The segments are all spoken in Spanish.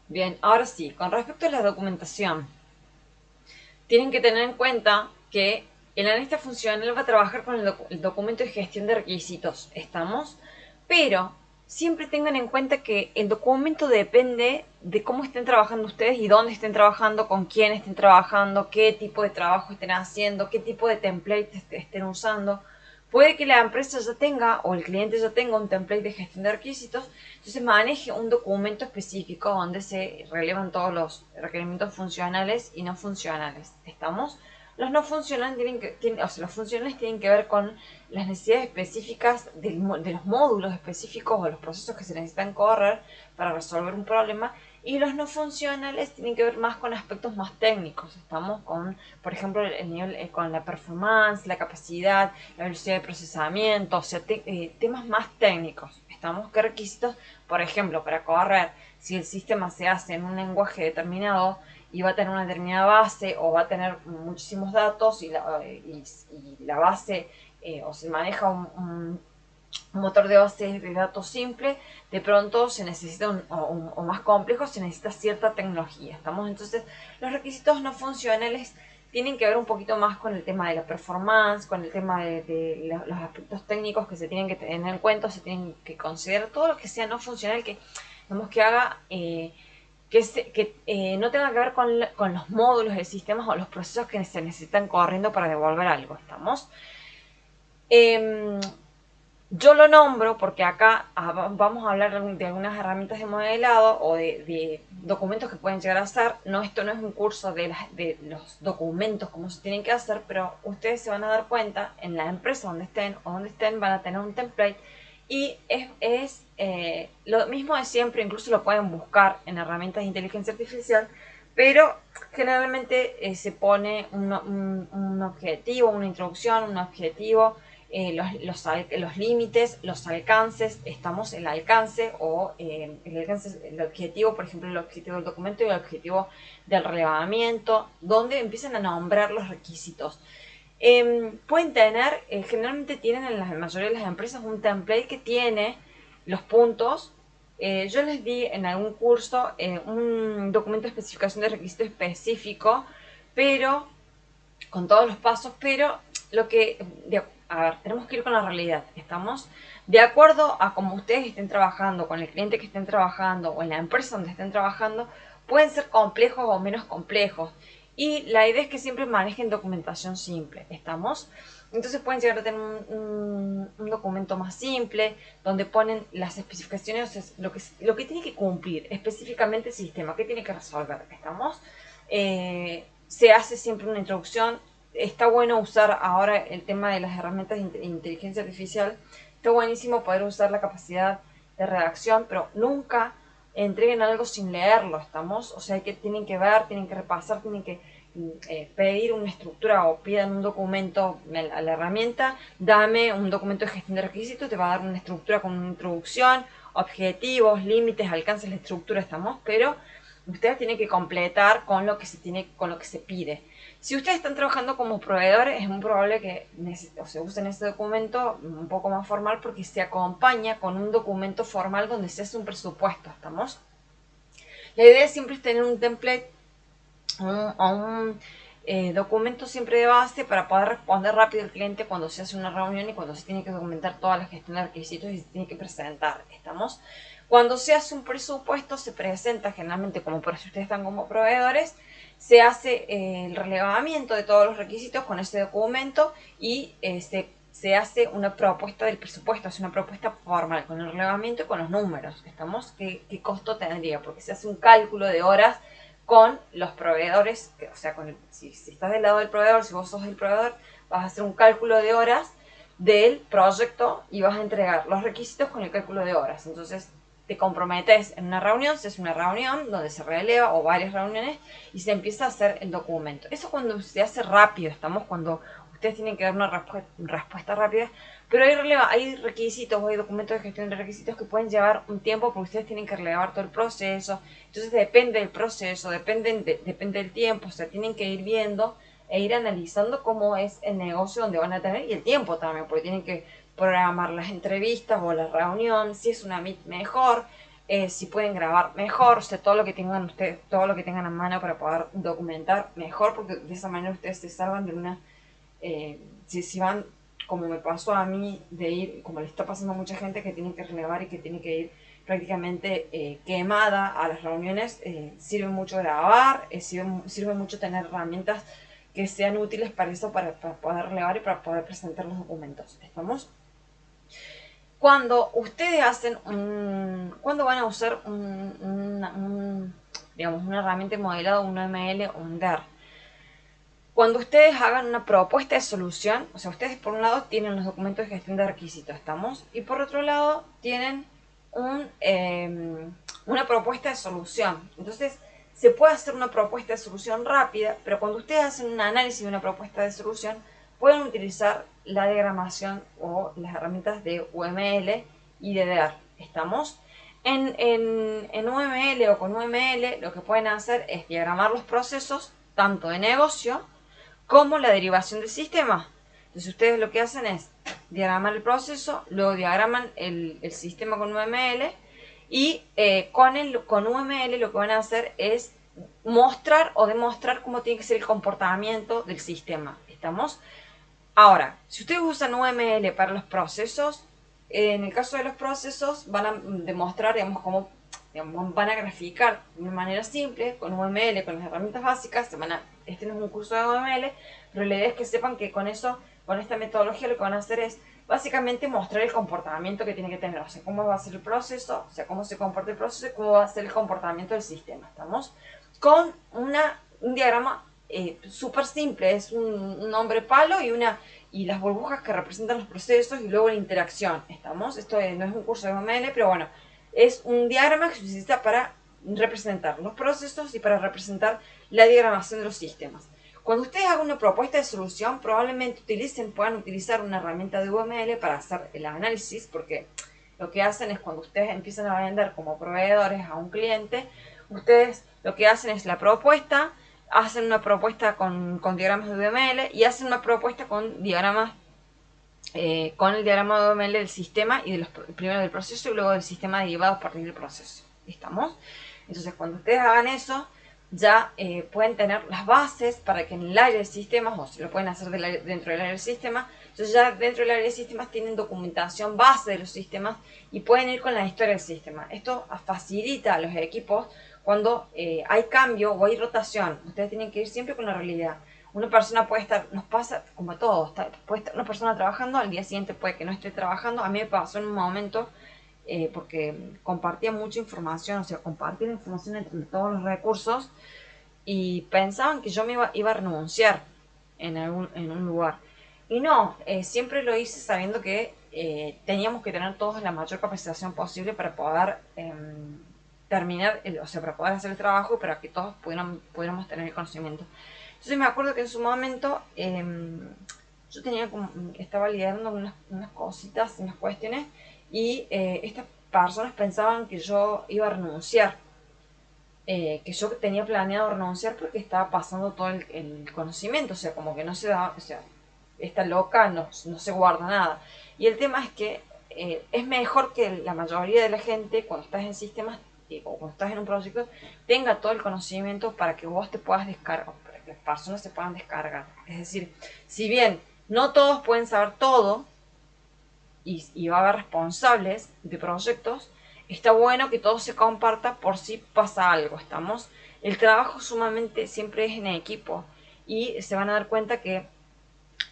Bien, ahora sí, con respecto a la documentación, tienen que tener en cuenta que el analista funcional va a trabajar con el documento de gestión de requisitos, ¿estamos? Pero siempre tengan en cuenta que el documento depende de cómo estén trabajando ustedes y dónde estén trabajando, con quién estén trabajando, qué tipo de trabajo estén haciendo, qué tipo de template estén usando. Puede que la empresa ya tenga o el cliente ya tenga un template de gestión de requisitos, entonces maneje un documento específico donde se relevan todos los requerimientos funcionales y no funcionales. ¿Estamos? Los no funcionales o sea, los funcionales tienen que ver con las necesidades específicas de los módulos específicos o los procesos que se necesitan correr para resolver un problema, y los no funcionales tienen que ver más con aspectos más técnicos. Estamos con, por ejemplo, el nivel, con la performance, la capacidad, la velocidad de procesamiento, o sea, temas más técnicos. Estamos, qué requisitos, por ejemplo, para correr, si el sistema se hace en un lenguaje determinado y va a tener una determinada base o va a tener muchísimos datos y la base o se maneja un motor de base de datos simple, de pronto se necesita o más complejo, se necesita cierta tecnología. ¿Estamos? Entonces, los requisitos no funcionales tienen que ver un poquito más con el tema de la performance, con el tema de los aspectos técnicos que se tienen que tener en cuenta, se tienen que considerar todo lo que sea no funcional que, digamos, que haga que no tenga que ver con los módulos del sistema o los procesos que se necesitan corriendo para devolver algo. ¿Estamos? Eh, yo lo nombro porque acá vamos a hablar de algunas herramientas de modelado o de documentos que pueden llegar a hacer. No, esto no es un curso de los documentos, cómo se tienen que hacer, pero ustedes se van a dar cuenta en la empresa donde estén o donde estén van a tener un template y es lo mismo de siempre, incluso lo pueden buscar en herramientas de inteligencia artificial, pero generalmente se pone un objetivo, una introducción, un objetivo, los límites, los alcances, estamos en el alcance o el alcance, el objetivo, por ejemplo, el objetivo del documento y el objetivo del relevamiento, donde empiezan a nombrar los requisitos. Pueden tener, generalmente tienen en la mayoría de las empresas un template que tiene los puntos. Yo les di en algún curso un documento de especificación de requisito específico, pero con todos los pasos, pero lo que, a ver, tenemos que ir con la realidad. Estamos de acuerdo a cómo ustedes estén trabajando, con el cliente que estén trabajando o en la empresa donde estén trabajando, pueden ser complejos o menos complejos. Y la idea es que siempre manejen documentación simple. ¿Estamos? Entonces pueden llegar a tener un documento más simple, donde ponen las especificaciones, o sea, lo que tiene que cumplir específicamente el sistema, qué tiene que resolver. ¿Estamos? Se hace siempre una introducción. Está bueno usar ahora el tema de las herramientas de inteligencia artificial. Está buenísimo poder usar la capacidad de redacción, pero nunca entreguen algo sin leerlo, ¿estamos? O sea, que tienen que ver, tienen que repasar, tienen que pedir una estructura o pidan un documento a la herramienta, dame un documento de gestión de requisitos, te va a dar una estructura con una introducción, objetivos, límites, alcances, la estructura, estamos, pero ustedes tienen que completar con lo que se tiene, con lo que se pide. Si ustedes están trabajando como proveedores, es muy probable que se usen ese documento un poco más formal porque se acompaña con un documento formal donde se hace un presupuesto, ¿estamos? La idea siempre es tener un template o un documento siempre de base para poder responder rápido al cliente cuando se hace una reunión y cuando se tiene que documentar toda la gestión de requisitos y se tiene que presentar. ¿Estamos? Cuando se hace un presupuesto se presenta generalmente, como por eso ustedes están como proveedores, se hace el relevamiento de todos los requisitos con ese documento y se hace una propuesta del presupuesto, es una propuesta formal con el relevamiento y con los números. ¿Estamos? ¿Qué costo tendría? Porque se hace un cálculo de horas con los proveedores, o sea, si estás del lado del proveedor, si vos sos el proveedor, vas a hacer un cálculo de horas del proyecto y vas a entregar los requisitos con el cálculo de horas. Entonces te comprometes en una reunión, se hace una reunión donde se releva o varias reuniones y se empieza a hacer el documento. Eso cuando se hace rápido, estamos cuando ustedes tienen que dar una respuesta rápida, pero hay requisitos o hay documentos de gestión de requisitos que pueden llevar un tiempo porque ustedes tienen que relevar todo el proceso. Entonces depende del proceso, depende del tiempo, o sea, tienen que ir viendo e ir analizando cómo es el negocio donde van a tener y el tiempo también, porque tienen que programar las entrevistas o la reunión, si es una Meet mejor, si pueden grabar mejor, o sea, todo lo que tengan ustedes, todo lo que tengan a mano para poder documentar mejor, porque de esa manera ustedes se salvan de una, si van, como me pasó a mí, de ir, como le está pasando a mucha gente que tiene que relevar y que tiene que ir prácticamente quemada a las reuniones, sirve mucho grabar, sirve mucho tener herramientas que sean útiles para eso, para poder relevar y para poder presentar los documentos. ¿Estamos? Cuando ustedes hacen cuando van a usar digamos, una herramienta de modelado, un ML o un DAR, cuando ustedes hagan una propuesta de solución, o sea, ustedes por un lado tienen los documentos de gestión de requisitos, ¿estamos? Y por otro lado tienen una propuesta de solución. Entonces, se puede hacer una propuesta de solución rápida, pero cuando ustedes hacen un análisis de una propuesta de solución, pueden utilizar la diagramación o las herramientas de UML y de DAR. ¿Estamos? En UML o con UML lo que pueden hacer es diagramar los procesos tanto de negocio como la derivación del sistema. Entonces ustedes lo que hacen es diagramar el proceso, luego diagraman el sistema con UML y con UML lo que van a hacer es mostrar o demostrar cómo tiene que ser el comportamiento del sistema. ¿Estamos? Ahora, si ustedes usan UML para los procesos, en el caso de los procesos van a demostrar, digamos, cómo van a graficar de una manera simple, con UML, con las herramientas básicas. Este no es un curso de UML, pero la idea es que sepan que con eso, con esta metodología, lo que van a hacer es básicamente mostrar el comportamiento que tiene que tener, o sea, cómo va a ser el proceso, o sea, cómo se comporta el proceso y cómo va a ser el comportamiento del sistema. ¿Estamos? Con un diagrama súper simple, es un nombre palo y las burbujas que representan los procesos y luego la interacción. ¿Estamos? Esto no es un curso de UML, pero bueno, es un diagrama que se utiliza para representar los procesos y para representar la diagramación de los sistemas. Cuando ustedes hagan una propuesta de solución, probablemente puedan utilizar una herramienta de UML para hacer el análisis, porque lo que hacen es cuando ustedes empiezan a vender como proveedores a un cliente, ustedes lo que hacen es la propuesta, hacen una propuesta con diagramas de UML y hacen una propuesta con diagramas con el diagrama de UML del sistema y primero del proceso y luego del sistema derivado a partir del proceso. ¿Estamos? Entonces, cuando ustedes hagan eso, ya pueden tener las bases para que en el área de sistemas, o si lo pueden hacer dentro del área de sistemas, entonces ya dentro del área de sistemas tienen documentación base de los sistemas y pueden ir con la historia del sistema. Esto facilita a los equipos cuando hay cambio o hay rotación. Ustedes tienen que ir siempre con la realidad. Una persona puede estar, nos pasa como a todos, puede estar una persona trabajando, al día siguiente puede que no esté trabajando. A mí me pasó en un momento, porque compartía mucha información, o sea, compartía la información entre todos los recursos y pensaban que yo iba a renunciar en un lugar. Y no, siempre lo hice sabiendo que teníamos que tener todos la mayor capacitación posible para poder terminar, o sea, para poder hacer el trabajo y para que todos pudiéramos tener el conocimiento. Entonces me acuerdo que en su momento yo estaba liderando unas cositas, unas cuestiones y estas personas pensaban que yo iba a renunciar, que yo tenía planeado renunciar porque estaba pasando todo el conocimiento, o sea, como que no se da, o sea, esta loca no se guarda nada. Y el tema es que es mejor que la mayoría de la gente, cuando estás en sistemas o cuando estás en un proyecto, tenga todo el conocimiento para que vos te puedas descargar, para que las personas se puedan descargar. Es decir, si bien no todos pueden saber todo y va a haber responsables de proyectos, está bueno que todo se comparta por si pasa algo. ¿Estamos? El trabajo sumamente siempre es en equipo y se van a dar cuenta que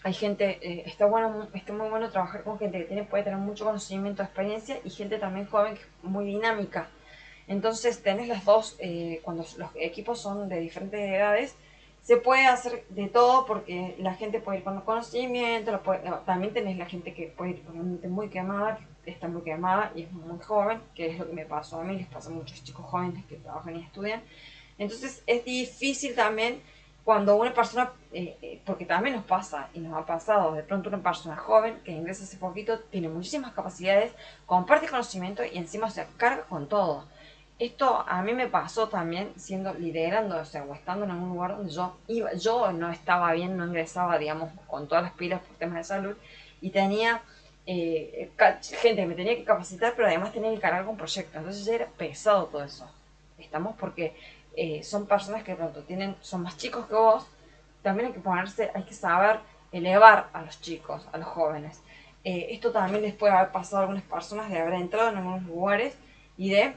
hay gente, está muy bueno trabajar con gente que puede tener mucho conocimiento, experiencia y gente también joven que es muy dinámica. Entonces tenés las dos, cuando los equipos son de diferentes edades, se puede hacer de todo porque la gente puede ir con conocimiento, también tenés la gente que puede ir realmente muy quemada, que está muy quemada y es muy joven, que es lo que me pasó a mí, les pasa a muchos chicos jóvenes que trabajan y estudian. Entonces es difícil también cuando una persona, porque también nos pasa y nos ha pasado, de pronto una persona joven que ingresa hace poquito, tiene muchísimas capacidades, comparte conocimiento y encima se carga con todo. Esto a mí me pasó también liderando, o sea, o estando en algún lugar donde yo no estaba bien, no ingresaba, digamos, con todas las pilas por temas de salud y tenía gente que me tenía que capacitar, pero además tenía que cargar con proyectos. Entonces ya era pesado todo eso. Estamos porque son personas que de pronto son más chicos que vos. También hay que saber elevar a los chicos, a los jóvenes. Esto también les puede haber pasado a algunas personas de haber entrado en algunos lugares y de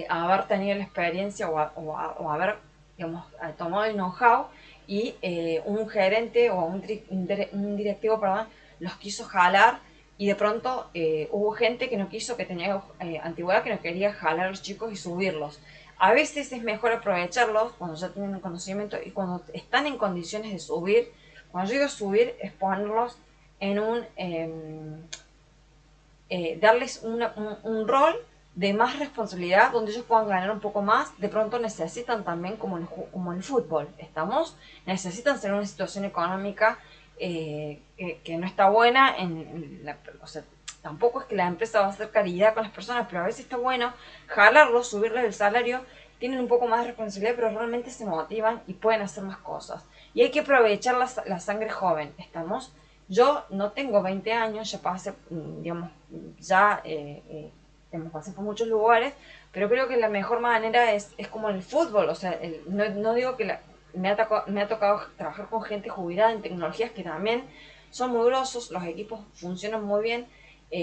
haber tenido la experiencia o haber, digamos, tomado el know-how y un gerente o un directivo, perdón, los quiso jalar y de pronto hubo gente que no quiso, que tenía antigüedad, que no quería jalar a los chicos y subirlos. A veces es mejor aprovecharlos cuando ya tienen conocimiento y cuando están en condiciones de subir. Cuando yo digo subir es ponerlos en darles un rol de más responsabilidad donde ellos puedan ganar un poco más. De pronto necesitan también, como en el fútbol, necesitan ser una situación económica que no está buena. O sea, tampoco es que la empresa va a hacer caridad con las personas, pero a veces está bueno jalarlos, subirles el salario, tienen un poco más de responsabilidad, pero realmente se motivan y pueden hacer más cosas. Y hay que aprovechar la sangre joven, ¿estamos? Yo no tengo 20 años, ya pasé, digamos, pasé por muchos lugares, pero creo que la mejor manera es como en el fútbol. O sea, no digo que me ha tocado trabajar con gente jubilada en tecnologías que también son muy grosos, los equipos funcionan muy bien.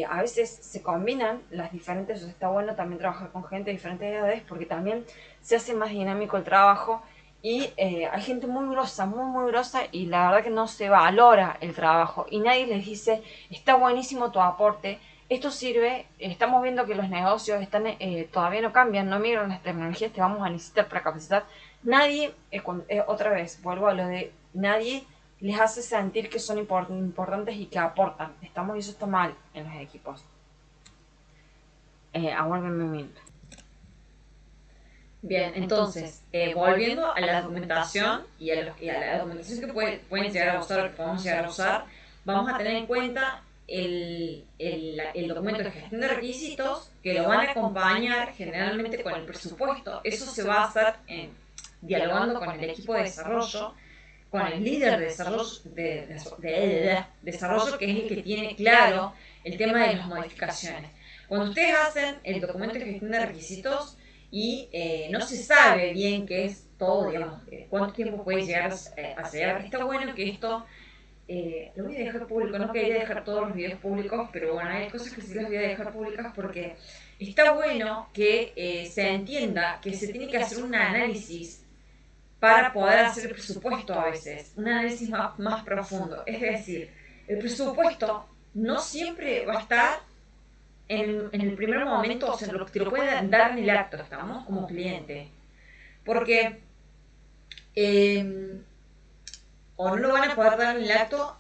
A veces se combinan las diferentes, o sea, está bueno también trabajar con gente de diferentes edades porque también se hace más dinámico el trabajo y hay gente muy grosa, muy grosa, y la verdad que no se valora el trabajo y nadie les dice, está buenísimo tu aporte, esto sirve. Estamos viendo que los negocios todavía no cambian, no migran las tecnologías, te vamos a necesitar para capacitar. Nadie, otra vez, vuelvo a lo de nadie les hace sentir que son importantes y que aportan. Y eso está mal en los equipos. Aguárdenme un minuto. Bien, entonces, volviendo a la documentación y a la documentación que pueden llegar a usar, que podemos llegar a usar, vamos a tener en cuenta el documento de gestión de requisitos, que lo van a acompañar generalmente con el presupuesto. Eso se va a hacer dialogando con el equipo de desarrollo, con el líder de desarrollo, que es el que tiene claro el tema de las modificaciones. Cuando ustedes hacen el documento de gestión de requisitos y no se sabe bien qué es todo, digamos, cuánto tiempo puede llegar a llegar, está bueno que esto lo voy a dejar público. No quería dejar todos los videos públicos, pero bueno, hay cosas que sí las voy a dejar públicas porque está bueno que se entienda que se tiene que hacer un análisis para poder hacer el presupuesto a veces, un análisis más profundo. Es decir, el presupuesto no siempre va a estar en el primer momento, o sea, te lo pueden dar en el acto, estamos como cliente. Porque o no lo van a poder dar en el acto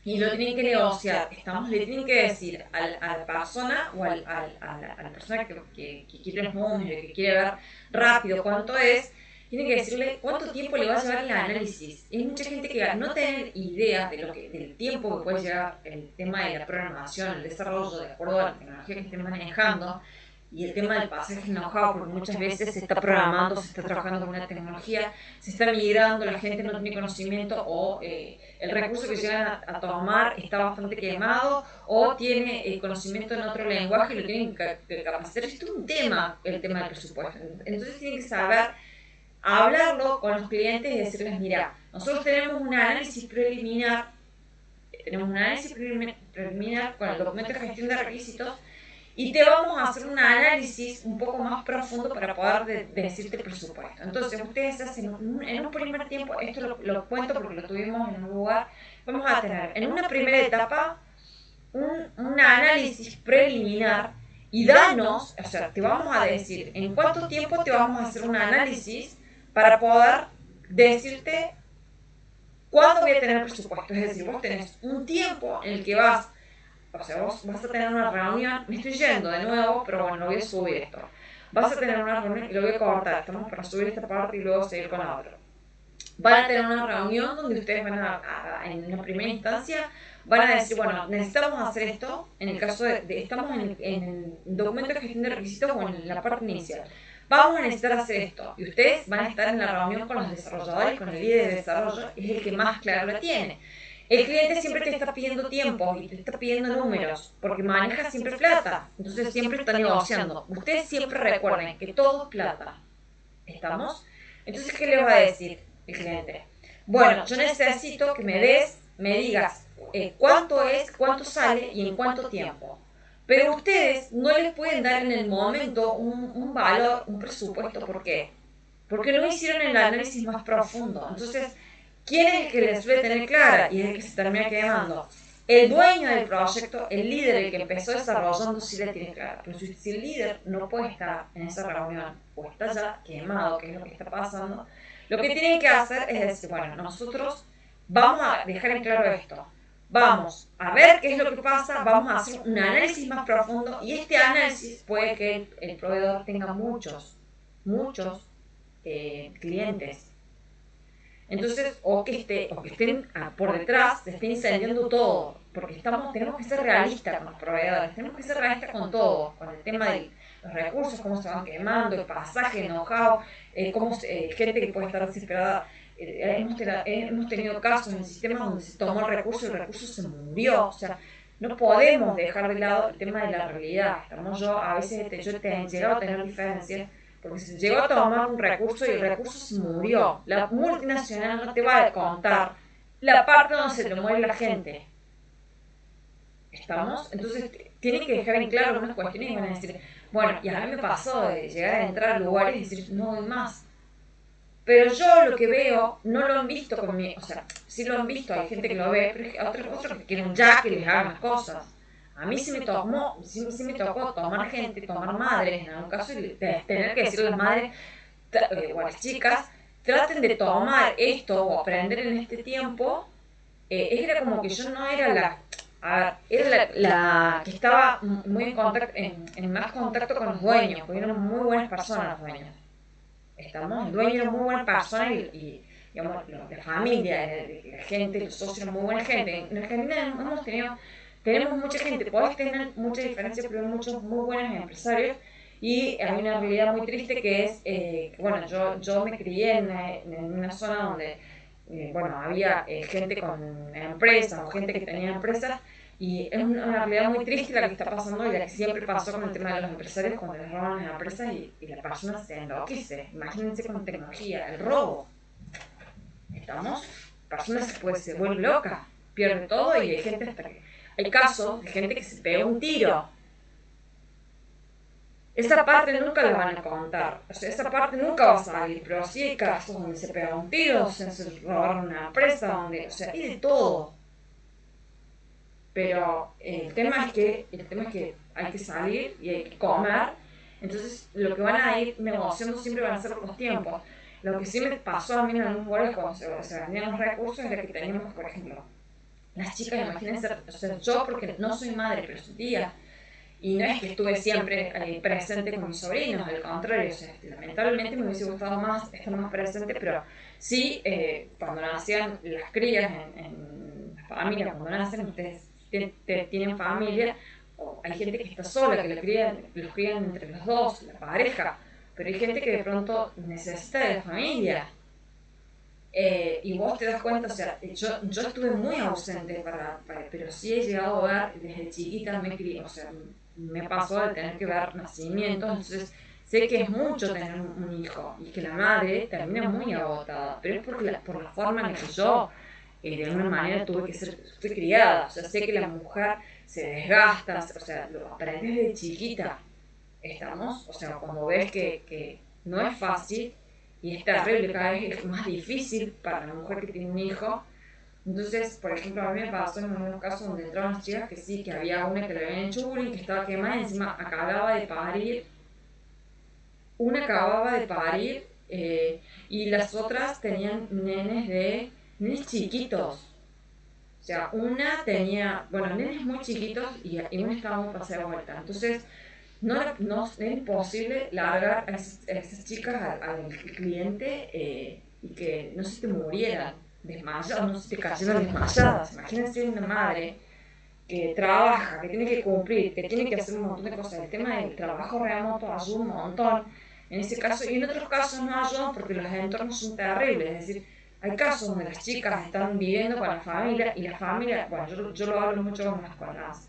y lo tienen que negociar. Le tienen que decir a la persona o a la persona que quiere los números, que quiere ver rápido cuánto es, tiene que decirle cuánto tiempo le va a llevar el análisis. Hay mucha gente que no tiene idea del tiempo que puede llevar el tema de la programación, el desarrollo, de acuerdo a la tecnología que estén manejando, y el tema del pasaje know-how, porque muchas veces se está programando, se está trabajando con una tecnología, se está migrando, la gente no tiene conocimiento o el recurso que llegan a tomar está bastante quemado o tiene el conocimiento en otro lenguaje y lo tienen que capacitar. Esto es un tema, el tema del presupuesto. Entonces tienen que saber hablarlo con los clientes y decirles, mira, nosotros tenemos un análisis preliminar con el documento de gestión de requisitos y te vamos a hacer un análisis un poco más profundo para poder decirte el presupuesto. Entonces, ustedes hacen en un primer tiempo, esto lo cuento porque lo tuvimos en un lugar, vamos a tener en una primera etapa un análisis preliminar y danos, o sea, te vamos a decir en cuánto tiempo te vamos a hacer un análisis para poder decirte cuándo voy a tener presupuesto. Es decir, vos tenés un tiempo en el que vos vas a tener una reunión, me estoy yendo de nuevo, pero bueno, voy a subir esto. Vas a tener una reunión y lo voy a cortar, estamos para subir esta parte y luego seguir con la otra. Van a tener una reunión donde ustedes van en una primera instancia, van a decir, bueno, necesitamos hacer esto, en el caso estamos en el documento de gestión de requisitos o en la parte inicial. Vamos a necesitar hacer esto. Y ustedes van a estar en la reunión con los desarrolladores, con el líder de desarrollo, es el que más claro la tiene. El cliente siempre te está pidiendo tiempo y te está pidiendo números, porque maneja siempre plata, entonces siempre está negociando. Ustedes siempre recuerden que todo es plata. ¿Estamos? Entonces, ¿qué les va a decir el cliente? Bueno, yo necesito que me digas cuánto es, cuánto sale y en cuánto tiempo. Pero ustedes no les pueden dar en el momento un valor, un presupuesto. ¿Por qué? Porque no hicieron el análisis más profundo. Entonces, ¿quién es el que les suele tener clara y es el que se termina quedando? El dueño del proyecto, el líder, el que empezó desarrollando, sí la tiene clara. Pero si el líder no puede estar en esa reunión o está ya quemado, que es lo que está pasando, lo que tienen que hacer es decir, bueno, nosotros vamos a dejar en claro esto. Vamos a ver qué es lo que pasa, vamos a hacer un análisis más profundo y este análisis puede que el proveedor tenga muchos clientes. Entonces, o que estén por detrás, se esté incendiando todo, porque tenemos que ser realistas con los proveedores, tenemos que ser realistas con todo, con el tema de los recursos, cómo se van quemando, el pasaje, el know-how, gente que puede estar desesperada. Hemos tenido casos en sistemas donde se tomó el recurso y el recurso se murió. O sea, no podemos dejar de lado el tema de la realidad. A veces yo he llegado a tener diferencias porque se llegó a tomar un recurso y el recurso se murió. La multinacional no te va a contar la parte donde se le muere la gente. ¿Estamos? Entonces tienen que dejar en claro algunas cuestiones y van a decir, bueno, y a mí me pasó de llegar a entrar a lugares y decir, no doy más. Pero yo lo que veo, no lo han visto conmigo, o sea, sí lo han visto, hay gente que lo ve, pero hay otros que quieren ya que les hagan las cosas. A mí sí me tocó tomar gente, tomar madres, en algún caso, y tener que decirle a las madres o a las chicas, traten de tomar esto o aprender en este tiempo. Era como que yo no era era la que estaba muy en más contacto con los dueños, porque eran muy buenas personas los dueños. El dueño era muy buena persona y digamos, la familia, la gente, los socios eran muy buena gente. En Argentina tenemos mucha gente, podés tener mucha diferencia, pero hay muchos muy buenos empresarios y hay una realidad muy triste que es, bueno, yo me crié en una zona donde, bueno, había gente con empresas o gente que tenía empresas y es una realidad muy triste la que está pasando y la que siempre pasó con el tema de los empresarios cuando les roban las empresas y la persona se enloquece. Imagínense con tecnología, el robo. ¿Estamos? La persona se vuelve loca, pierde todo y hay gente hasta que... Hay casos de gente que se pega un tiro. Esa parte nunca la van a contar, o sea, esa parte nunca va a salir, pero sí hay casos donde se pega un tiro, o sea, se robaron una empresa, donde, o sea, y de todo. Pero el tema es que hay que salir y hay que comer. Entonces, lo que van a ir negociando siempre van a ser los tiempos. Lo que sí me pasó a mí en algunos lugares cuando se vendían los recursos era que teníamos, por ejemplo, las chicas, imagínense, o sea, yo porque no soy madre, pero soy tía. Y no es que estuve siempre presente con mis sobrinos, al contrario, o sea, lamentablemente me hubiese gustado más estar más presente, pero sí, cuando nacían las crías en la familia, cuando nacen, ustedes tienen familia, o hay gente que está sola, que los crían entre los dos, la pareja, pero hay gente que de pronto necesita de la familia. Y vos te das cuenta, o sea, yo estuve muy ausente pero sí he llegado a ver desde chiquita, o sea, me pasó de tener que ver nacimientos, entonces sé que es mucho tener un hijo y que la madre termina muy agotada, pero es por la forma en que yo de alguna manera fui criada, o sea, sé que la mujer se desgasta, o sea, lo aprendes desde chiquita, ¿estamos? O sea, cuando ves que no es fácil y es terrible, cada vez es más difícil para la mujer que tiene un hijo. Entonces, por ejemplo, a mí me pasó en algunos casos donde entraban las chicas que sí, que había una que le habían hecho bullying, que estaba quemada, y encima acababa de parir, y las otras tenían nenes chiquitos. O sea, una tenía, bueno, nenes muy chiquitos y una estaba muy pasada de vuelta. Entonces, no es imposible largar a esas chicas al cliente y que no se te murieran desmayadas, no se te cayeran desmayadas. Imagínense una madre que trabaja, que tiene que cumplir, que tiene que hacer un montón de cosas. El tema del trabajo remoto ayuda un montón en ese caso y en otros casos no ayudan porque los entornos son terribles. Es decir, hay casos donde las chicas están viviendo con la familia y la familia, bueno, yo lo hablo mucho con las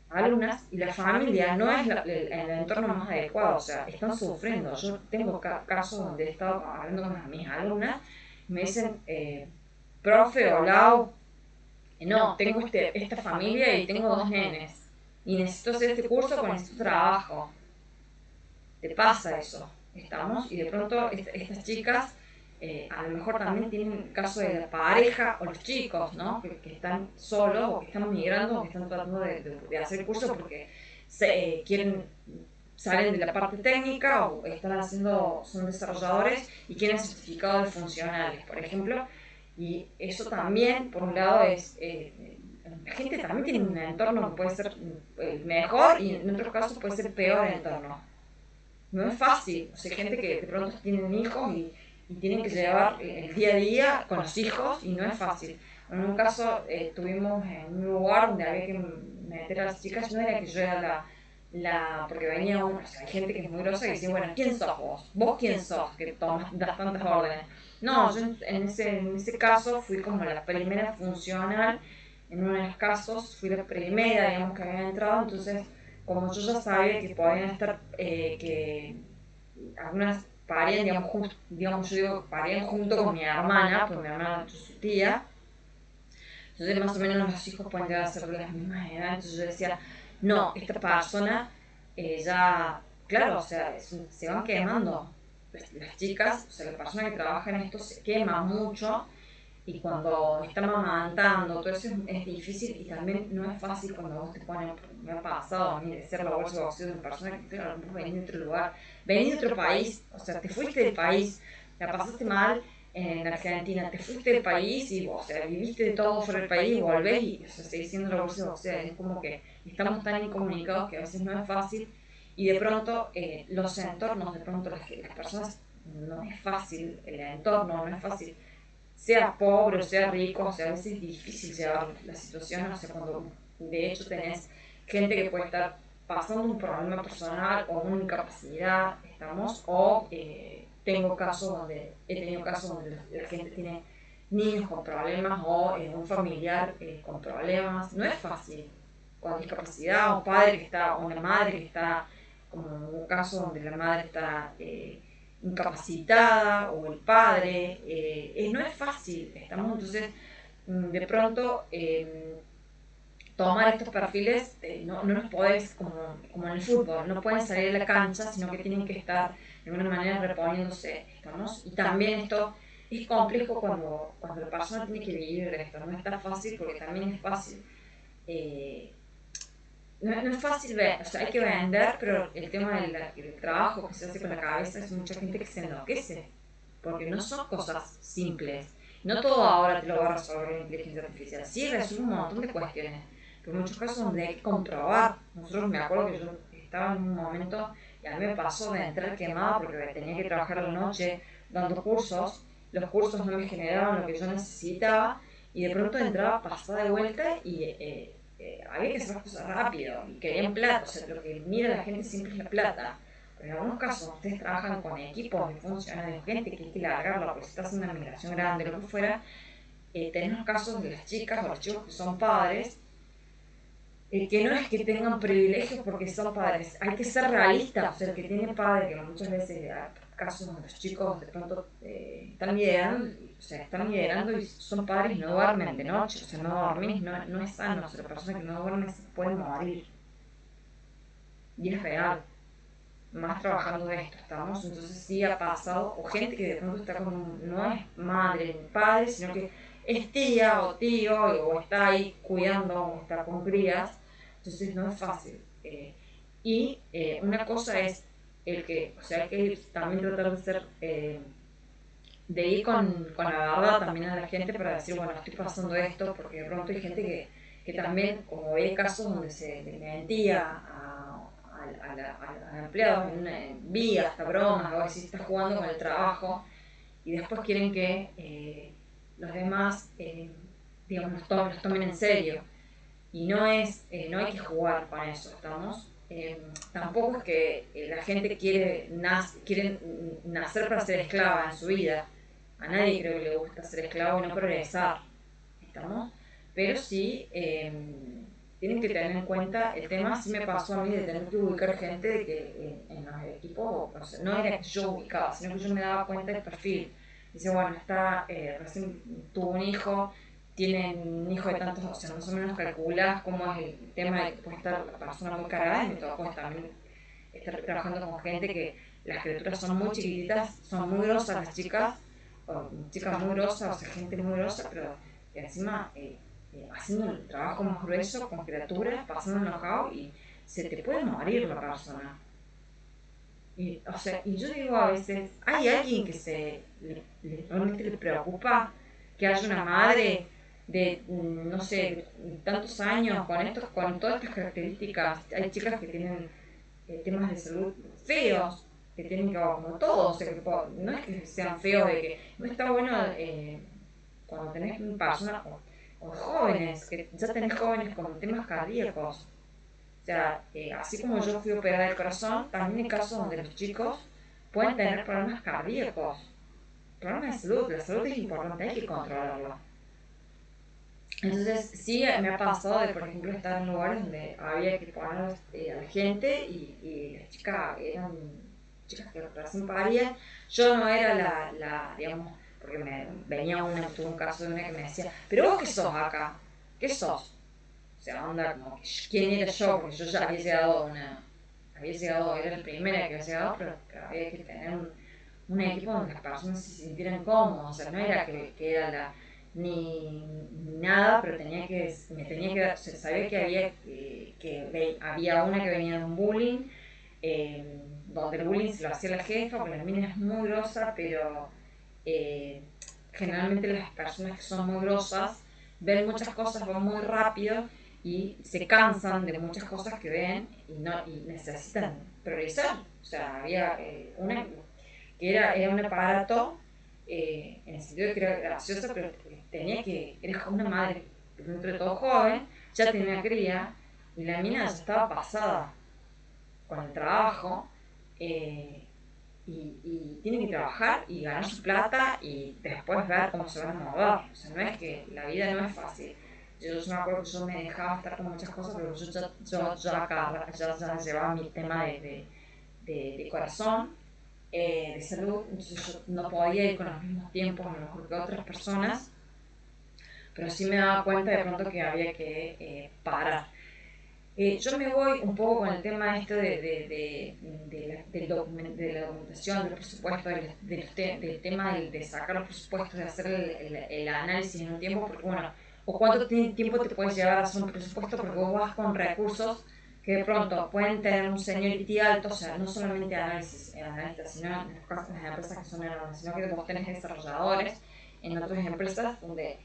alumnas, y la familia no es el entorno más adecuado, o sea, están sufriendo. Yo tengo casos donde he estado hablando con mis alumnas y me dicen, profe o Lau, no, tengo esta familia y tengo dos nenes y necesito hacer este curso con este trabajo. Te pasa eso, estamos, y de pronto estas chicas a lo mejor también tienen el caso de la pareja o los chicos, ¿no? Que están solos o que están migrando o que están tratando de hacer el curso porque quieren, salen de la parte técnica o están haciendo, son desarrolladores y quieren certificados de funcionales, por ejemplo, y eso también, por un lado, es... la gente también tiene un entorno que puede ser mejor y en otros casos puede ser peor el entorno. No es fácil, o sea, hay gente que de pronto tienen hijos y tienen que llevar el día a día con los hijos y no es fácil. En un caso estuvimos en un lugar donde había que meter a las chicas, no era que yo era porque venía uno, o sea, hay gente que es muy grosa y dice, bueno, ¿quién sos vos? ¿Vos quién sos que das tantas órdenes? No, yo en ese caso fui como la primera funcional, en uno de los casos fui la primera, digamos, que había entrado, entonces como yo ya sabía que podían estar, que algunas parían, digamos, yo digo, parían junto con mi hermana, pues mi hermana es su tía, entonces más o menos los hijos pueden llegar a ser de las mismas edades, entonces yo decía, no, esta persona ya, claro, o sea, se van quemando, las chicas, o sea, la persona que trabaja en esto se quema mucho, y cuando está amamantando, todo eso es difícil y también no es fácil cuando vos te pones, me ha pasado a mí de ser la bolsa de boxeo de una persona que claro, vos venís de otro lugar, venís de otro país, o sea, te fuiste del país, la pasaste mal en Argentina, te fuiste del país y o sea, viviste de todo fuera del país y volvés y o sea, seguís siendo la bolsa de boxeo, es como que estamos tan incomunicados que a veces no es fácil y de pronto los entornos, de pronto las personas, no es fácil, el entorno no es fácil, sea pobre o sea rico, o sea, a veces es difícil llevar la situación, o sea, cuando de hecho tenés gente que puede estar pasando un problema personal o una incapacidad, estamos, o he tenido casos donde la gente tiene niños con problemas o un familiar con problemas, no es fácil, con discapacidad, o padre que está, o una madre que está, como en un caso donde la madre está incapacitada o el padre, no es fácil, estamos entonces de pronto tomar estos perfiles, no los podés, como en el fútbol, no pueden salir a la cancha, sino que tienen que estar de alguna manera reponiéndose, ¿estamos? Y también esto es complejo cuando la persona tiene que vivir de esto, no está fácil porque también es fácil. Eh, no es fácil ver, o sea, hay que vender, pero el tema del trabajo que se hace con la cabeza es mucha gente que se enloquece, porque no son cosas simples. No todo ahora te lo va a resolver la inteligencia artificial. Sí, resuelve un montón de cuestiones, pero en muchos casos donde hay que comprobar. Nosotros me acuerdo que yo estaba en un momento y a mí me pasó de entrar quemada porque tenía que trabajar la noche dando cursos. Los cursos no me generaban lo que yo necesitaba y de pronto entraba pasada de vuelta y había que hacer las cosas rápido y querían plata, o sea, lo que mira la gente siempre es la plata. Pero en algunos casos ustedes trabajan con equipos de funcionarios, de gente que hay que largarla porque si estás en una migración grande, lo que fuera, tenés los casos de las chicas o los chicos que son padres, que no es que tengan privilegios porque son padres, hay que ser realistas, o sea, el que tiene padre, que muchas veces hay casos donde los chicos de pronto están liderando, o sea, están liderando y son padres y no duermen de noche, o sea, no dormís, no es sano, o sea, la persona que no duerme se puede morir, y es real, más trabajando de esto, ¿estamos? Entonces sí ha pasado, o gente que de pronto está con no es madre ni padre, sino que es tía o tío, o está ahí cuidando, o está con crías, entonces no es fácil. Una cosa es o sea, hay que también tratar de ser, de ir con la verdad también a la gente para decir, bueno, estoy pasando esto, porque de pronto hay gente que también, como hay casos donde se le mentía al empleado, vi hasta bromas, o si está jugando con el trabajo, y después quieren que los demás, digamos, los tomen en serio. Y no hay que jugar con eso, ¿estamos? Tampoco es que la gente quiere nacer para ser esclava en su vida. A nadie creo que le gusta ser esclavo y no progresar, ¿estamos? Pero sí tienen que tener en cuenta el tema. Sí me pasó a mí de tener que ubicar gente de que en los equipos, o sea, no era que yo ubicaba, sino que yo me daba cuenta del perfil. Dice, bueno, está, recién tuvo un hijo, tiene un hijo de tantos, o sea, más o menos calculas cómo es el tema de que puede estar la persona muy cargada, y me tocó también estar trabajando con gente que las criaturas son muy chiquititas, son muy grosas las chicas, o chicas muy grosas, o sea, gente muy grosa, pero que encima haciendo el trabajo más grueso con criaturas, pasando enojado y se te puede morir la persona. Y, o sea, y yo digo a veces, ¿hay alguien que realmente le preocupa que haya una madre de, no sé, de tantos años con todas estas características? Hay chicas que tienen temas de salud feos, que tienen que, como todo, o sea, que no es que sean feos, de que no está bueno cuando tenés personas o jóvenes, que ya tenés jóvenes con temas cardíacos. O sea, así como yo fui operada del corazón, también hay casos donde los chicos pueden tener problemas cardíacos, problemas de salud. La salud es importante, hay que controlarla. Entonces, sí, me ha pasado de, por ejemplo, estar en lugares donde había que poner a la gente y las chicas eran chicas que recién parían. Yo no era digamos, porque venía tuve un caso de una que me decía, pero vos qué sos acá, ¿qué sos? O sea, onda como, ¿quién era yo? Porque yo ya había llegado, era la primera que había llegado, pero había que tener un equipo donde las personas se sintieran cómodas, o sea, no era que era ni nada, pero me tenía que dar, o sea, sabía que había una que venía de un bullying, donde el bullying se lo hacía la jefa, porque la mina es muy grosa, pero eh, generalmente las personas que son muy grosas ven muchas cosas, van muy rápido y se cansan de muchas cosas que ven y necesitan progresar. O sea, había una que era un aparato, en el sentido de que era gracioso, pero era una madre, dentro de todo joven, ya tenía cría, y la mina ya estaba pasada con el trabajo, eh, y tienen que trabajar y ganar su plata y después ver cómo se van a mover. O sea, no es que la vida no es fácil. Yo me acuerdo que yo me dejaba estar con muchas cosas, pero ya llevaba mi tema de corazón, de salud, entonces yo no podía ir con los mismos tiempos a lo mejor que otras personas, pero sí me daba cuenta de pronto que había que parar. Yo me voy un poco con el tema este de la documentación, del presupuesto, del tema de sacar los presupuestos, de hacer el análisis en un tiempo, porque bueno, o cuánto tiempo te puedes llevar a hacer un presupuesto, porque vos vas con recursos que de pronto pueden tener un seniority alto, o sea, no solamente analistas, sino en los casos de las empresas que son enormes, sino que vos tenés desarrolladores en otras empresas donde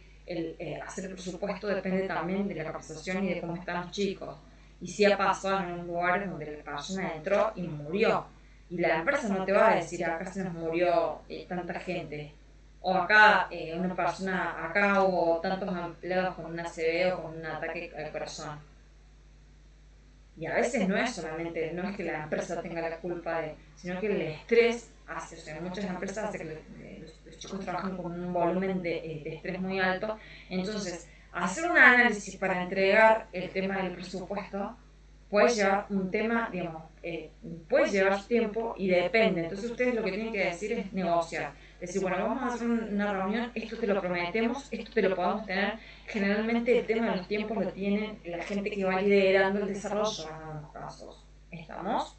hacer el presupuesto depende también de la capacitación y de cómo están los chicos. Y sí ha pasado en un lugar donde la persona entró y murió. Y la empresa no te va a decir, acá se nos murió tanta gente. O acá una persona, acá hubo tantos empleados con una ACV o con un ataque al corazón. Y a veces no es solamente, no es que la empresa tenga la culpa sino que el estrés hace, o sea, muchas empresas hace que los chicos trabajan con un volumen de estrés muy alto. Entonces, hacer un análisis para entregar el tema del presupuesto puede llevar un tema, digamos, puede llevar su tiempo y depende. Entonces, ustedes lo que tienen que decir es negociar. Decir, bueno, vamos a hacer una reunión, esto te lo prometemos, esto te lo podemos tener. Generalmente el tema de los tiempos lo tienen la gente que va liderando el desarrollo en algunos casos. ¿Estamos?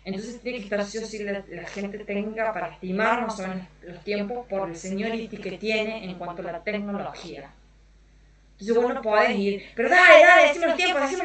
Entonces tiene que estar sí o sí la gente técnica para estimar más o menos los tiempos por el seniority que tiene en cuanto a la tecnología. Entonces vos no podés ir, pero dale, decime los tiempos, decime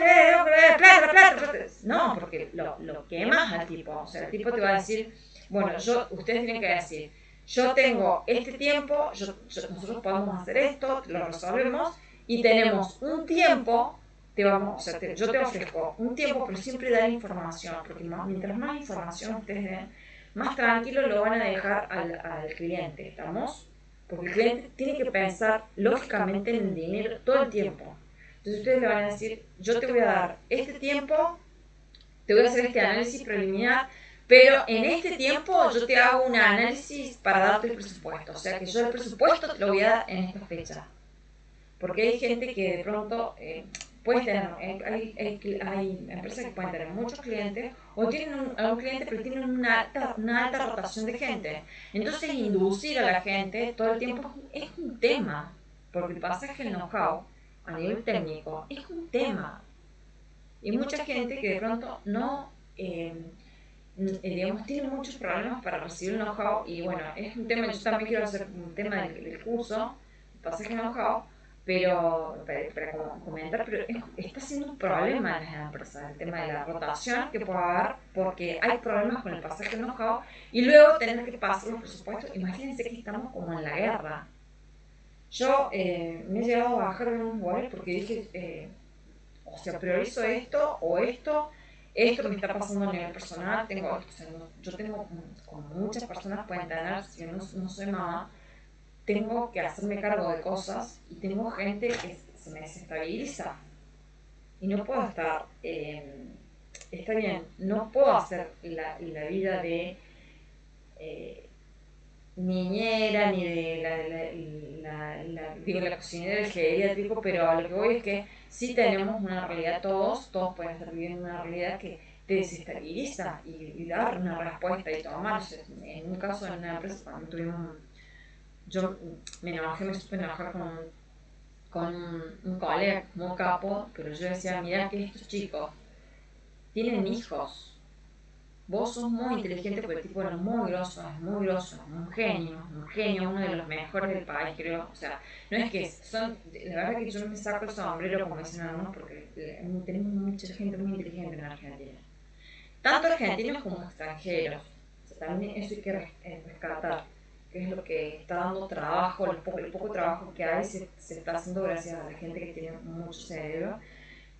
plata. No, porque lo quemas al tipo. O sea, el tipo te va a decir, bueno, ustedes tienen que decir, yo tengo este tiempo, nosotros podemos hacer esto, lo resolvemos y tenemos un tiempo, yo te ofrezco un tiempo, pero siempre dar información, porque mientras más información ustedes den, más tranquilo lo van a dejar al cliente, ¿estamos? Porque el cliente tiene que pensar lógicamente en el dinero todo el tiempo. Entonces ustedes le van a decir, yo te voy a dar este tiempo, te voy a hacer este análisis preliminar, Pero en este tiempo yo te hago un análisis para darte el presupuesto. O sea que yo el presupuesto te lo voy a dar en esta fecha. Porque hay gente que de pronto puedes tener, hay empresas que pueden tener muchos clientes o tienen a un cliente pero tienen una alta rotación de gente. Entonces inducir a la gente todo el tiempo es un tema. Porque el pasaje del know-how a nivel técnico es un tema. Y hay mucha gente que de pronto no... digamos, tiene muchos problemas para recibir el know-how y bueno, es un tema, yo también quiero hacer un tema del curso, pasaje know-how, pero para comentar, pero está siendo un problema en las empresas, el tema de la rotación que puede haber, porque hay problemas con el pasaje know-how y luego tener que pasar los presupuestos. Imagínense que estamos como en la guerra. Yo me he llegado a bajar de unos lugares porque dije, o sea, priorizo esto o esto me está pasando a nivel personal, tengo, o sea, yo tengo, como muchas personas pueden tener, si yo no soy mamá, tengo que hacerme cargo de cosas y tengo gente que se me desestabiliza y no puedo estar, está bien, no puedo hacer la vida de eh, niñera ni de digo, la cocinera del geriátrico, pero a lo que voy es que sí tenemos una realidad, todos pueden estar viviendo una realidad que te desestabiliza y dar una respuesta y tomar. En un caso, en una empresa, cuando tuvimos, yo me enojé, me supe enojar con un colega muy capo, pero yo decía, mira que estos chicos tienen hijos. Vos sos muy inteligente porque el tipo era muy grosso, un genio, uno de los mejores del país, creo. O sea, no es que son, la verdad que yo me saco el sombrero, como dicen algunos, porque tenemos mucha gente muy inteligente en Argentina. Tanto argentinos como extranjeros. O sea, también eso hay que rescatar, que es lo que está dando trabajo, el poco trabajo que hay se está haciendo gracias a la gente que tiene mucho cerebro.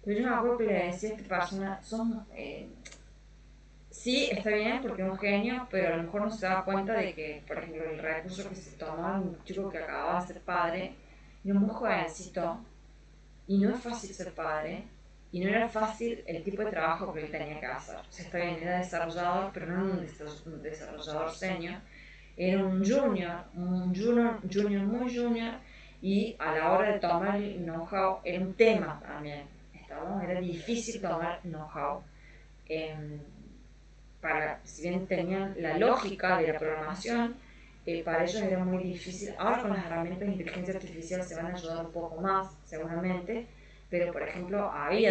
Pero yo me acuerdo que le decía a esta persona, son... sí, está bien porque es un genio, pero a lo mejor no se da cuenta de que, por ejemplo, el recurso que se toma un chico que acababa de ser padre, era muy jovencito, y no es fácil ser padre, y no era fácil el tipo de trabajo que él tenía que hacer. O sea, está bien, era desarrollador, pero no era un desarrollador senior, era un junior muy junior, y a la hora de tomar el know-how era un tema también. Era difícil tomar know-how. Si bien tenían la lógica de la programación, para ellos era muy difícil. Ahora con las herramientas de inteligencia artificial se van a ayudar un poco más, seguramente, pero por ejemplo, hay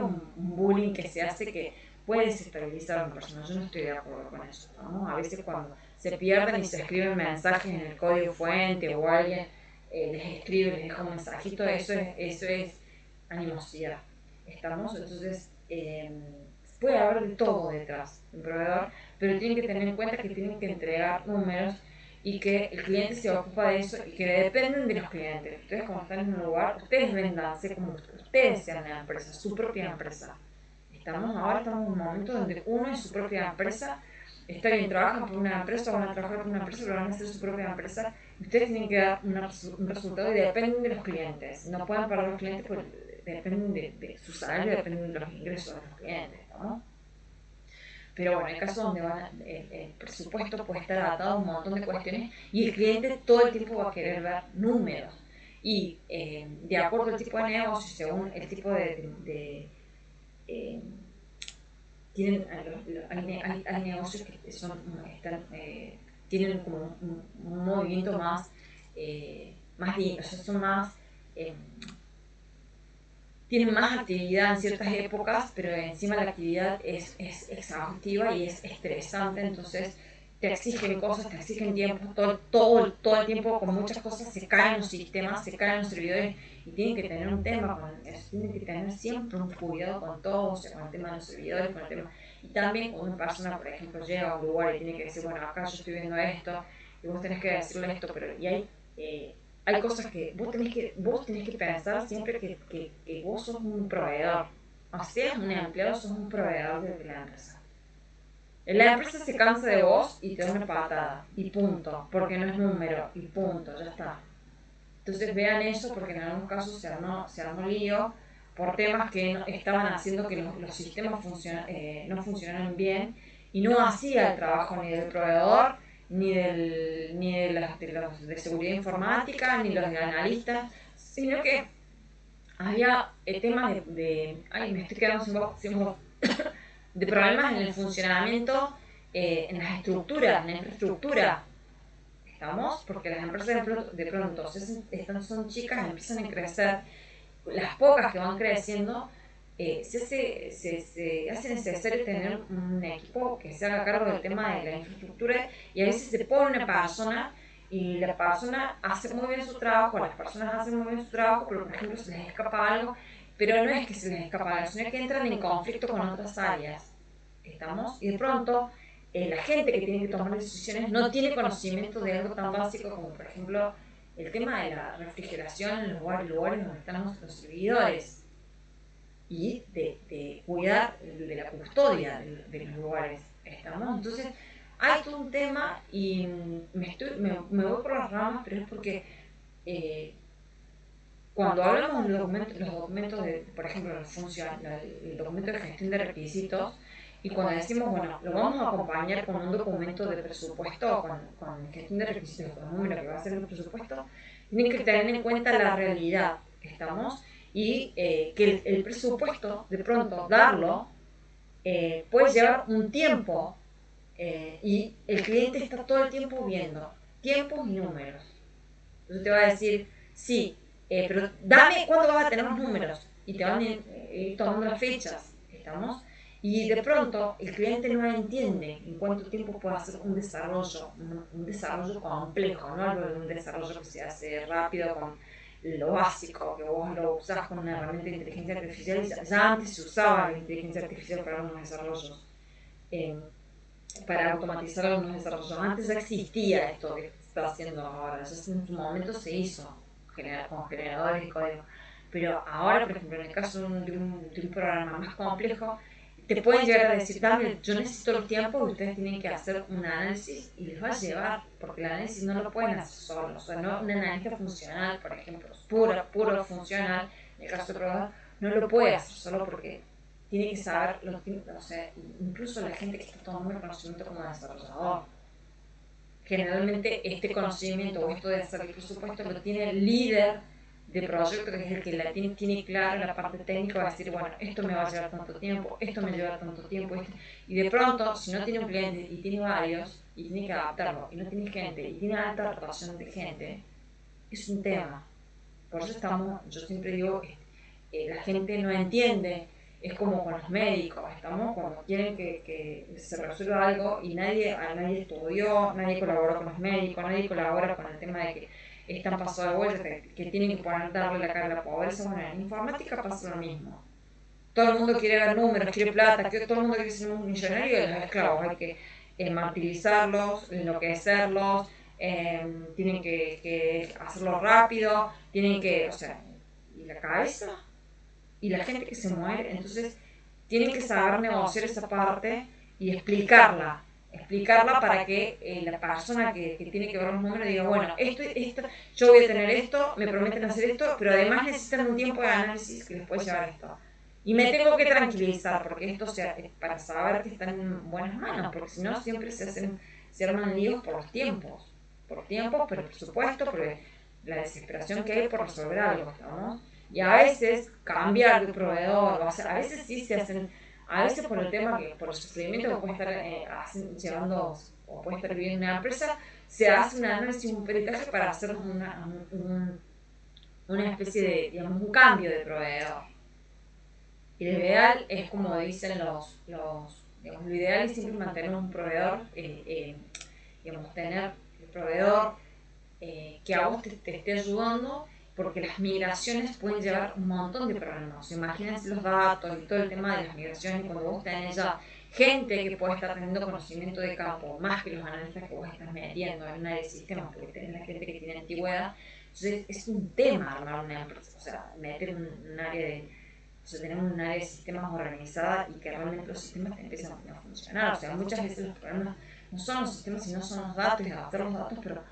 un bullying que se hace que puede desestabilizar a una persona. Yo no estoy de acuerdo con eso, ¿no? A veces cuando se pierden y se escriben mensajes en el código fuente o alguien les escribe, les deja un mensajito, eso es animosidad. ¿Estamos? Entonces, puede haber de todo detrás de un proveedor, pero tienen que tener en cuenta que tienen que entregar números y que el cliente se ocupa de eso y que dependen de los clientes. Ustedes como están en un lugar, ustedes vendanse como ustedes sean la empresa, su propia empresa. Estamos en un momento donde uno es su propia empresa, está bien, trabajan por una empresa, van a trabajar por una empresa, pero van a ser su propia empresa. Ustedes tienen que dar un resultado y dependen de los clientes. No pueden parar los clientes porque dependen de su salario, dependen de los ingresos de los clientes, ¿no? Pero bueno, hay casos donde el presupuesto puede estar atado a un montón de cuestiones y el cliente todo el tiempo va a querer ver números. Y de acuerdo al tipo de negocio, según el tipo eh, tienen, hay negocios que tienen como un movimiento o sea, son más, eh, tienen más actividad en ciertas épocas, pero encima la actividad es exhaustiva y es estresante, entonces te exigen cosas, te exigen tiempo, todo el tiempo con muchas cosas se caen los sistemas, se caen los servidores y tienen que tener un tema con eso, tienen que tener siempre un cuidado con todo, o sea, con el tema de los servidores, con el tema, y también cuando una persona, por ejemplo, llega a un lugar y tiene que decir, bueno, acá yo estoy viendo esto, y vos tenés que decirle esto, pero y hay cosas que vos tenés que pensar siempre que vos sos un proveedor. O seas un empleado, sos un proveedor de la empresa. La empresa se cansa de vos y te da una patada. Y punto. Porque no es número. Y punto. Ya está. Entonces vean eso porque en algunos casos se armó lío por temas que estaban haciendo que los sistemas no funcionaran bien y no hacía el trabajo ni del proveedor, ni de los de seguridad informática, ni los de analistas, sino que había temas ay, me estoy quedando sin voz, de problemas en el funcionamiento, en las estructuras, en la infraestructura. ¿Estamos? Porque las empresas de pronto son chicas, empiezan a crecer, las pocas que van creciendo, se hace necesario tener un equipo que se haga cargo del tema de la infraestructura y a veces se pone una persona y la persona hace muy bien su trabajo, las personas hacen muy bien su trabajo, pero por ejemplo se les escapa algo, pero no es que se les escapa algo, sino que entran en conflicto con otras áreas. ¿Estamos? Y de pronto la gente que tiene que tomar decisiones no tiene conocimiento de algo tan básico como por ejemplo el tema de la refrigeración en los lugares donde están los servidores y de cuidar de la custodia de los lugares. ¿Estamos? Entonces, hay todo un tema y me voy por las ramas, pero es porque cuando hablamos de los documentos de, por ejemplo, el documento de gestión de requisitos, y cuando decimos, bueno, lo vamos a acompañar con un documento de presupuesto o con gestión de requisitos, con el número que va a ser el presupuesto, tienen que tener en cuenta la realidad, ¿estamos? Y que el presupuesto, de pronto, darlo, puede llevar un tiempo y el cliente está todo el tiempo viendo tiempos y números. Entonces te va a decir, sí, pero dame cuándo vas a tener los números y te van a ir tomando las fechas, ¿estamos? Y de pronto el cliente no entiende en cuánto tiempo puede hacer un desarrollo complejo, no hablo de un desarrollo que se hace rápido con lo básico, que vos lo usás con una herramienta de inteligencia artificial, ya antes se usaba la inteligencia artificial para algunos desarrollos, eh, para automatizar algunos desarrollos. Antes ya existía esto que se está haciendo ahora, ya en su momento se hizo con generadores de código. Pero ahora, por ejemplo, en el caso de un programa más complejo, te pueden llegar a decir, dame, yo necesito los tiempos y ustedes tienen que hacer un análisis y les va a llevar, porque el análisis no lo pueden hacer solos. O sea, no un analista funcional, por ejemplo, puro funcional, en el caso de programador, no lo puede hacer solo porque tiene que saber, o sea, incluso la gente que está tomando el conocimiento como desarrollador. Generalmente este conocimiento o esto de hacer el presupuesto lo tiene el líder de proyecto, que es el que tiene claro la parte técnica, va a decir, bueno, esto me va a llevar tanto tiempo, esto me lleva tanto tiempo, y de pronto, si no tiene un cliente y tiene varios, y tiene que adaptarlo, y no tiene gente, y tiene alta rotación de gente, es un tema. Por eso yo siempre digo, la gente no entiende, es como con los médicos, estamos cuando quieren que se resuelva algo y nadie estudió, nadie colaboró con los médicos, nadie colabora con el tema de que están pasados de vuelta, que tienen que darle la cara a la pobreza. Bueno, en informática pasa lo mismo. Todo el mundo quiere ver números, quiere plata, todo el mundo quiere ser un millonario de los esclavos. Hay que martirizarlos, enloquecerlos, tienen que hacerlo rápido, tienen que, o sea, y la cabeza y la gente que se muere. Entonces, tienen que saber negociar esa parte y explicarla para que la persona que tiene que ver los números diga, bueno, esto, yo voy a tener esto, me prometen hacer esto, pero además necesitan un tiempo de análisis que les puede llevar esto. Y me tengo que tranquilizar porque esto sea para saber que están en buenas manos, porque si no siempre se arman líos por tiempos, por el presupuesto, por la desesperación que hay por resolver algo, ¿no? Y a veces cambiar de proveedor, o sea, a veces sí se hacen, a veces por el tema que, por el sufrimiento que puede estar llevando o puede estar viviendo una empresa, se hace un análisis, un peritaje para hacer una especie de, digamos, un cambio de proveedor. Y lo ideal es, como dicen digamos, lo ideal es siempre mantener un proveedor, digamos, tener el proveedor que a vos te esté ayudando, porque las migraciones pueden llevar un montón de problemas. Imagínense los datos y todo el tema de las migraciones, cuando vos tenés ya gente que puede estar teniendo conocimiento de campo, más que los analistas que vos estás metiendo en un área de sistemas, porque tenés la gente que tiene antigüedad. Entonces es un tema armar una empresa, o sea, meter un área de... O sea, tenemos un área de sistemas organizada y que realmente los sistemas empiezan a funcionar. O sea, muchas veces los problemas no son los sistemas, sino son los datos y adaptar los datos, pero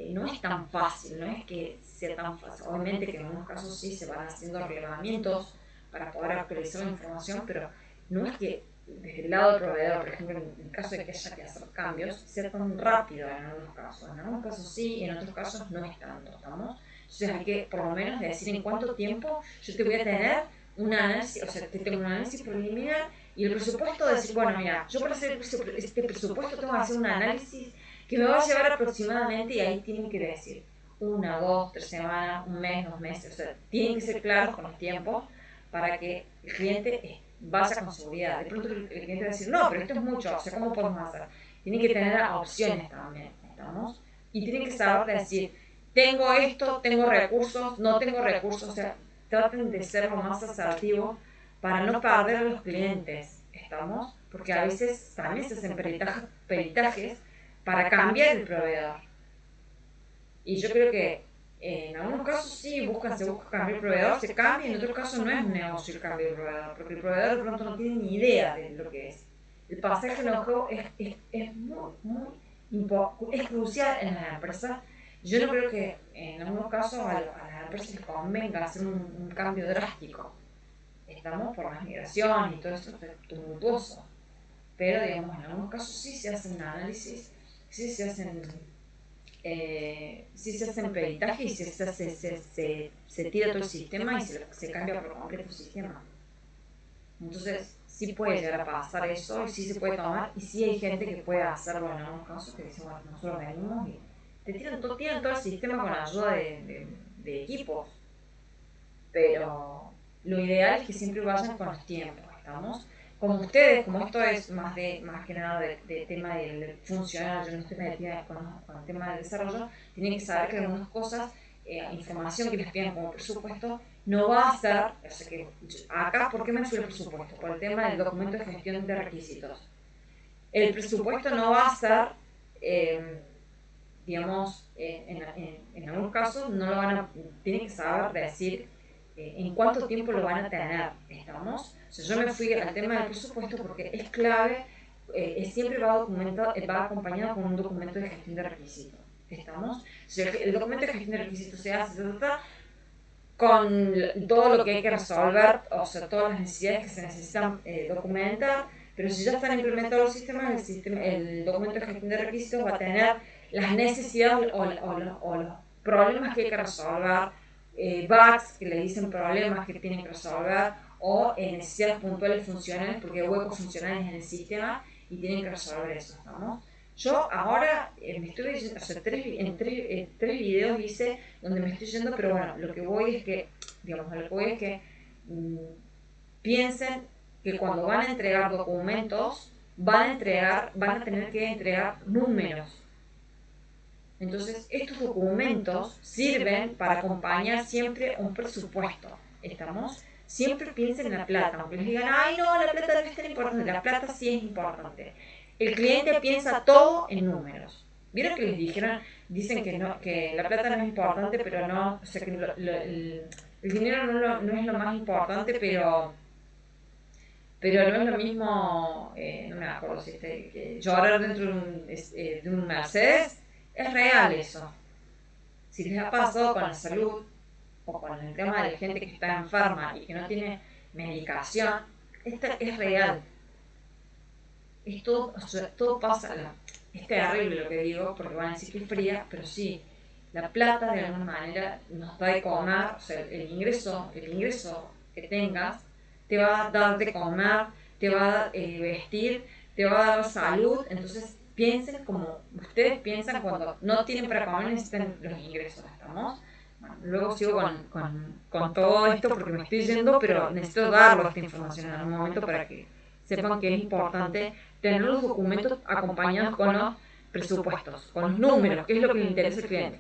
no es tan fácil, no es que sea tan fácil. Obviamente que en algunos casos sí se van haciendo relevamientos para poder actualizar la información, pero no es que desde el lado del proveedor, por ejemplo, en el caso de que haya que hacer cambios, sea tan rápido en algunos casos. En algunos casos sí, en otros casos no es tanto, ¿estamos? Entonces hay que por lo menos decir en cuánto tiempo yo te voy a tener un análisis, o sea, te tengo un análisis preliminar y el presupuesto de decir, bueno, mira, yo para hacer este presupuesto tengo que hacer un análisis que me va a llevar aproximadamente, y ahí tienen que decir 1, 2, 3 semanas, un mes, 2 meses, o sea, tienen que ser claros con los tiempos para que el cliente vaya con seguridad. De pronto el cliente va a decir, no, pero esto es mucho, o sea, ¿cómo podemos hacer? Tienen que tener opciones también, ¿estamos? Y tienen que saber decir, tengo esto, tengo recursos, no tengo recursos, o sea, traten de ser lo más asertivos para no perder a los clientes, ¿estamos? Porque a veces también se hacen peritajes para cambiar el proveedor. Y yo creo que en algunos casos sí se busca cambiar el proveedor, se cambia, y en otros casos no es un negocio el cambio del proveedor, porque el proveedor de pronto no tiene ni idea de lo que es. El pasaje en el juego es es crucial en las empresas. Yo no creo que en algunos casos a las empresas les convenga hacer un cambio drástico. Estamos por las migraciones y todo esto es tumultuoso. Pero digamos, en algunos casos sí se hacen análisis, sí se hacen peritajes y se tira todo el sistema y se cambia por completo el sistema. Entonces, sí puede llegar a pasar eso, y sí se puede tomar, y sí hay gente que puede hacerlo en algunos casos, que dice, bueno, nosotros venimos y tiran todo el sistema con la ayuda de equipos, pero lo ideal es que siempre vayan con los tiempos, ¿estamos? Como ustedes, como esto es más que nada de tema del funcional, yo no estoy metida con el tema del desarrollo, tienen que saber que algunas cosas, información que les piden como presupuesto, no va a ser, o sea que acá, ¿por qué me fui el presupuesto? Por el tema del documento de gestión de requisitos. El presupuesto no va a ser, digamos, en algunos casos no lo van a, tienen que saber decir en cuánto tiempo lo van a tener, ¿estamos? O sea, yo me fui al tema del presupuesto porque es clave, siempre va acompañado con un documento de gestión de requisitos, ¿estamos? O sea, el documento de gestión de requisitos se hace con todo lo que hay que resolver, o sea, todas las necesidades que se necesitan documentar, pero si ya están implementados los sistemas, el documento de gestión de requisitos va a tener las necesidades o los problemas que hay que resolver, bugs que le dicen problemas que tienen que resolver, o necesidades puntuales funcionales, porque hay huecos funcionales en el sistema y tienen que resolver eso, ¿estamos? Yo ahora me estuve yendo, o sea, tres videos hice donde me estoy yendo, pero bueno, lo que voy es que, digamos, lo que voy es que piensen que cuando van a entregar documentos, van a tener que entregar números. Entonces, estos documentos sirven para acompañar siempre un presupuesto. ¿Estamos? Siempre piensen en la plata, aunque les digan, ay no, la plata no es tan importante, la plata sí es importante. El cliente piensa todo en números. ¿Vieron que les dijeron, dicen que no, que la plata no es importante, pero no, o sea que el dinero no es lo más importante, pero no es lo mismo, no me acuerdo si que llorar dentro de un Mercedes, es real eso. Si les ha pasado con la salud o con el tema de la gente que está enferma y que no tiene medicación, esto es real. O sea, todo pasa, es terrible lo que digo, porque van a decir que es fría, pero sí, la plata de alguna manera nos da de comer, o sea, el ingreso que tengas te va a dar de comer, te va a dar vestir, te va a dar salud. Entonces piensen como ustedes piensan cuando no tienen para comer, necesitan los ingresos, ¿estamos? Bueno, luego sigo con todo esto porque me estoy yendo, pero necesito darles esta información en algún momento para que sepan que es importante tener los documentos acompañados con los presupuestos, con los números, que es lo que le interesa al cliente.